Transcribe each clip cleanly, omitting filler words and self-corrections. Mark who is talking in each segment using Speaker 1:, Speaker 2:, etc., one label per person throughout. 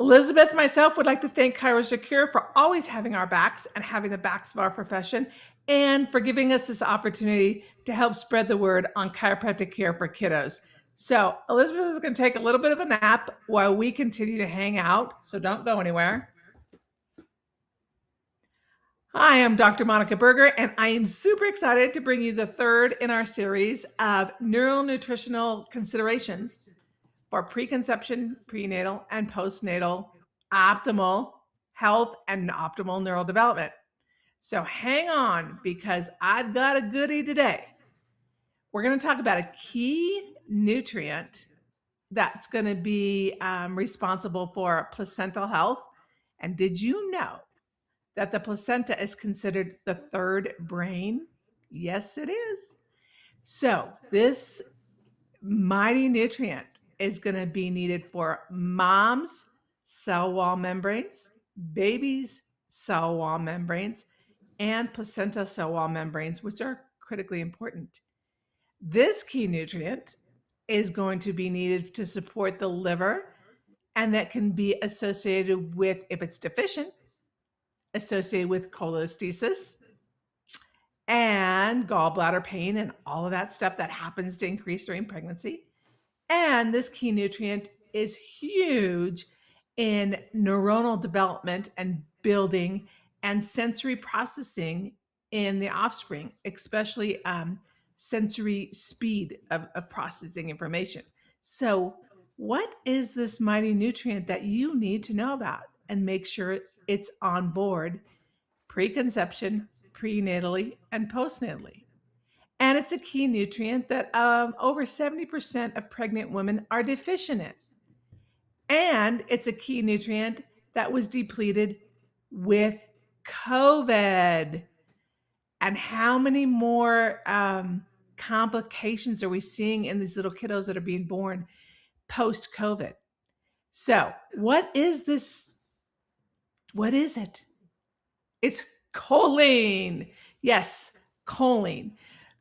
Speaker 1: Elizabeth and myself would like to thank ChiroSecure for always having our backs and having the backs of our profession, and for giving us this opportunity to help spread the word on chiropractic care for kiddos. So Elizabeth is going to take a little bit of a nap while we continue to hang out, so don't go anywhere. Hi, I'm Dr. Monika Buerger, and I am super excited to bring you the third in our series of neuronutritional considerations for preconception, prenatal, and postnatal optimal health and optimal neural development. So hang on, because I've got a goodie today. We're going to talk about a key nutrient that's going to be responsible for placental health. And did you know that the placenta is considered the third brain? Yes, it is. So this mighty nutrient is going to be needed for mom's cell wall membranes, baby's cell wall membranes, and placenta cell wall membranes, which are critically important. This key nutrient is going to be needed to support the liver, and that can be associated with, if it's deficient, associated with cholestasis and gallbladder pain and all of that stuff that happens to increase during pregnancy. And this key nutrient is huge in neuronal development and building and sensory processing in the offspring, especially sensory speed of processing information. So, what is this mighty nutrient that you need to know about and make sure it's on board preconception, prenatally, and postnatally? And it's a key nutrient that over 70% of pregnant women are deficient in. And it's a key nutrient that was depleted with COVID. And how many more complications are we seeing in these little kiddos that are being born post-COVID? So, what is this? What is it? It's choline. Yes, choline.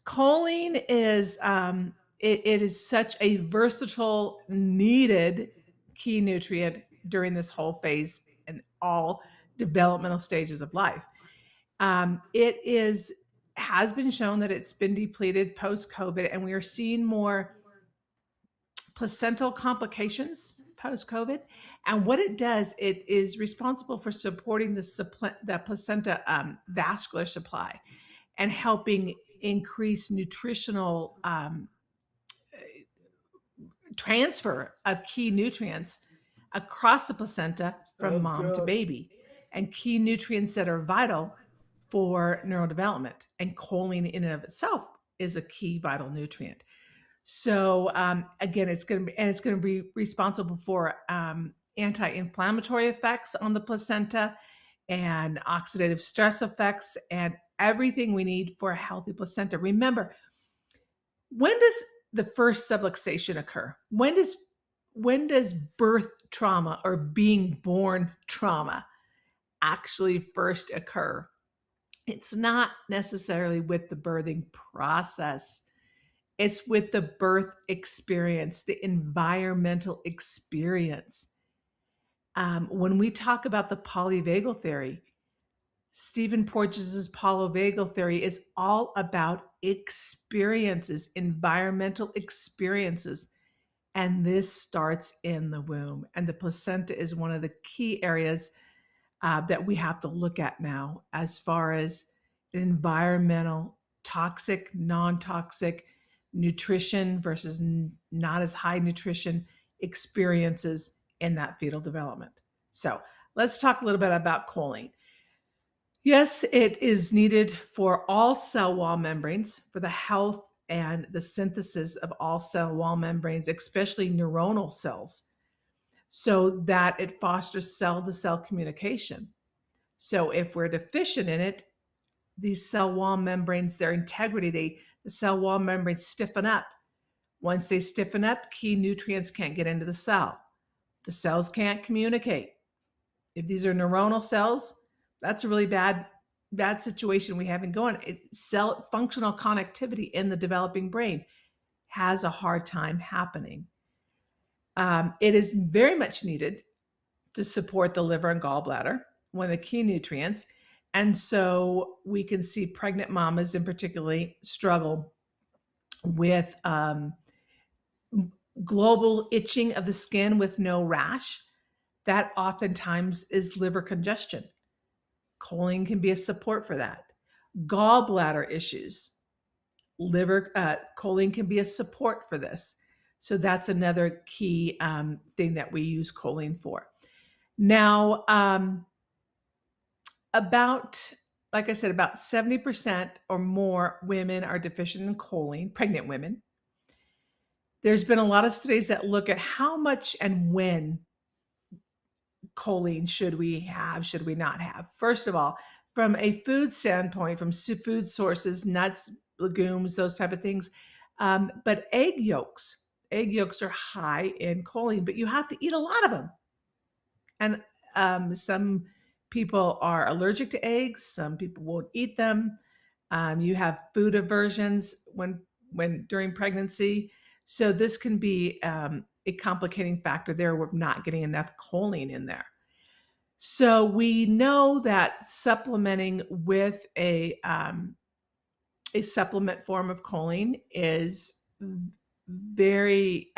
Speaker 1: Choline is it is such a versatile, needed key nutrient during this whole phase and all developmental stages of life. It has been shown that it's been depleted post COVID, and we are seeing more placental complications post COVID. And what it does, it is responsible for supporting the placenta vascular supply and helping increase nutritional transfer of key nutrients across the placenta from mom to baby, and key nutrients that are vital for neurodevelopment. And choline in and of itself is a key vital nutrient. So again, it's going to be responsible for anti-inflammatory effects on the placenta and oxidative stress effects and everything we need for a healthy placenta. Remember, when does the first subluxation occur? When does birth trauma or being born trauma actually first occur? It's not necessarily with the birthing process. It's with the birth experience, the environmental experience. When we talk about the polyvagal theory, Stephen Porges' polyvagal theory is all about experiences, environmental experiences. And this starts in the womb. And the placenta is one of the key areas that we have to look at now as far as environmental, toxic, non-toxic, nutrition versus not as high nutrition experiences in that fetal development. So let's talk a little bit about choline. Yes, it is needed for all cell wall membranes, for the health and the synthesis of all cell wall membranes, especially neuronal cells, so that it fosters cell-to-cell communication. So if we're deficient in it, these cell wall membranes, their integrity, the cell wall membranes stiffen up. Once they stiffen up, key nutrients can't get into the cell. The cells can't communicate. If these are neuronal cells, that's a really bad situation we have been going. Cell functional connectivity in the developing brain has a hard time happening. It is very much needed to support the liver and gallbladder, one of the key nutrients. And so we can see pregnant mamas in particularly struggle with global itching of the skin with no rash. That oftentimes is liver congestion. Choline can be a support for that. Gallbladder issues, choline can be a support for this. So that's another key thing that we use choline for. Now, like I said, about 70% or more women are deficient in choline, pregnant women. There's been a lot of studies that look at how much and when choline should we have, should we not have. First of all, from a food standpoint, from food sources, nuts, legumes, those type of things. But egg yolks are high in choline, but you have to eat a lot of them. And some people are allergic to eggs. Some people won't eat them. You have food aversions when during pregnancy. So this can be a complicating factor there with not getting enough choline in there. So we know that supplementing with a supplement form of choline is very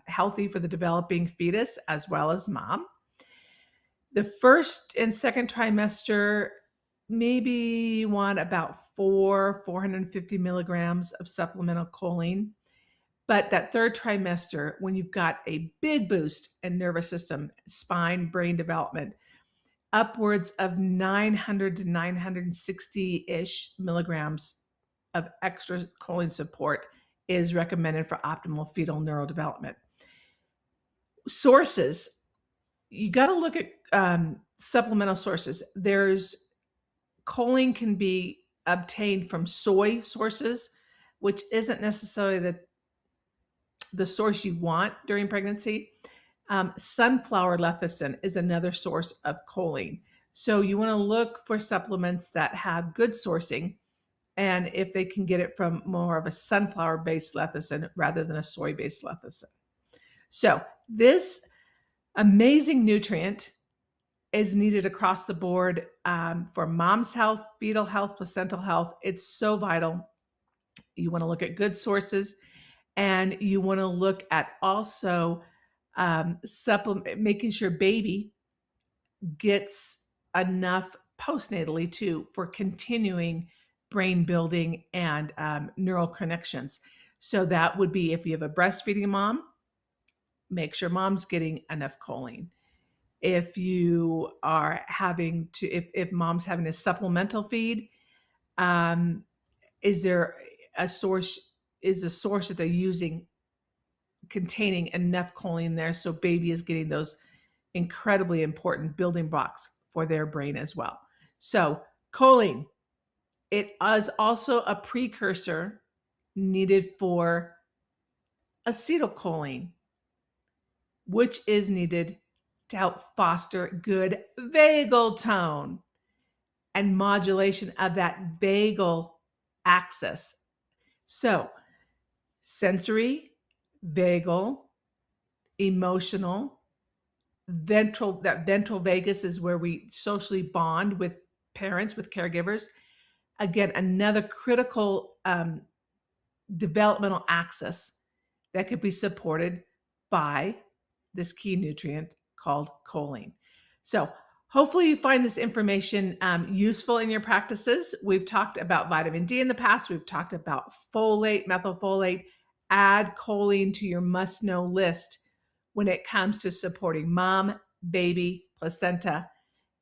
Speaker 1: healthy for the developing fetus as well as mom. The first and second trimester, maybe you want about 450 milligrams of supplemental choline. But that third trimester, when you've got a big boost in nervous system, spine, brain development, upwards of 900 to 960-ish milligrams of extra choline support is recommended for optimal fetal neurodevelopment. Sources, you got to look at supplemental sources. There's choline can be obtained from soy sources, which isn't necessarily the source you want during pregnancy. Sunflower lecithin is another source of choline. So you want to look for supplements that have good sourcing, and if they can get it from more of a sunflower-based lecithin rather than a soy-based lecithin. So this amazing nutrient is needed across the board for mom's health, fetal health, placental health. It's so vital. You want to look at good sources, and you want to look at also making sure baby gets enough postnatally too for continuing brain building and neural connections. So that would be if you have a breastfeeding mom, make sure mom's getting enough choline. If you are having to, if mom's having a supplemental feed, is there a source? Is the source that they're using containing enough choline there so baby is getting those incredibly important building blocks for their brain as well? So choline, it is also a precursor needed for acetylcholine, which is needed to help foster good vagal tone and modulation of that vagal axis. So sensory, vagal, emotional, ventral. That ventral vagus is where we socially bond with parents, with caregivers. Again, another critical developmental axis that could be supported by this key nutrient called choline. So hopefully you find this information useful in your practices. We've talked about vitamin D in the past. We've talked about folate, methylfolate. Add choline to your must-know list when it comes to supporting mom, baby, placenta,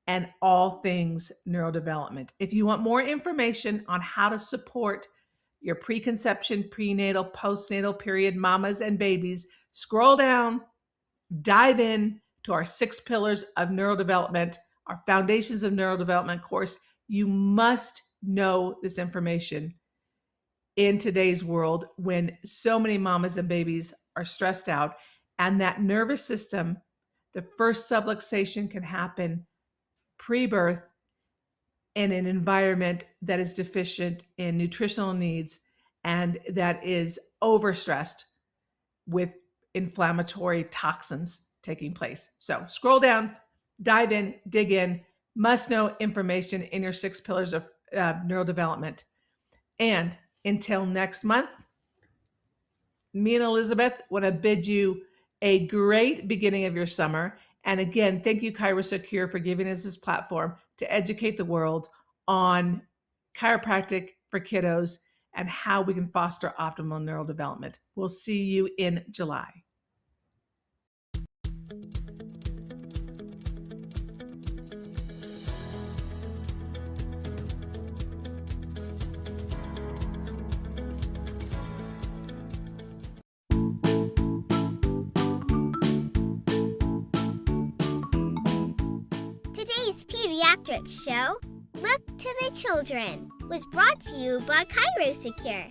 Speaker 1: and all things neurodevelopment. If you want more information on how to support your preconception, prenatal, postnatal period mamas and babies, scroll down, dive in to our 6 pillars of neurodevelopment, our Foundations of Neurodevelopment course. You must know this information in today's world when so many mamas and babies are stressed out, and that nervous system, the first subluxation can happen pre-birth in an environment that is deficient in nutritional needs and that is overstressed with inflammatory toxins taking place. So scroll down, Dive in, dig in, must know information in your 6 pillars of neurodevelopment. And until next month, me and Elizabeth want to bid you a great beginning of your summer. And again, thank you, ChiroSecure, for giving us this platform to educate the world on chiropractic for kiddos and how we can foster optimal neural development. We'll see you in July.
Speaker 2: Today's pediatric show, Look to the Children, was brought to you by ChiroSecure.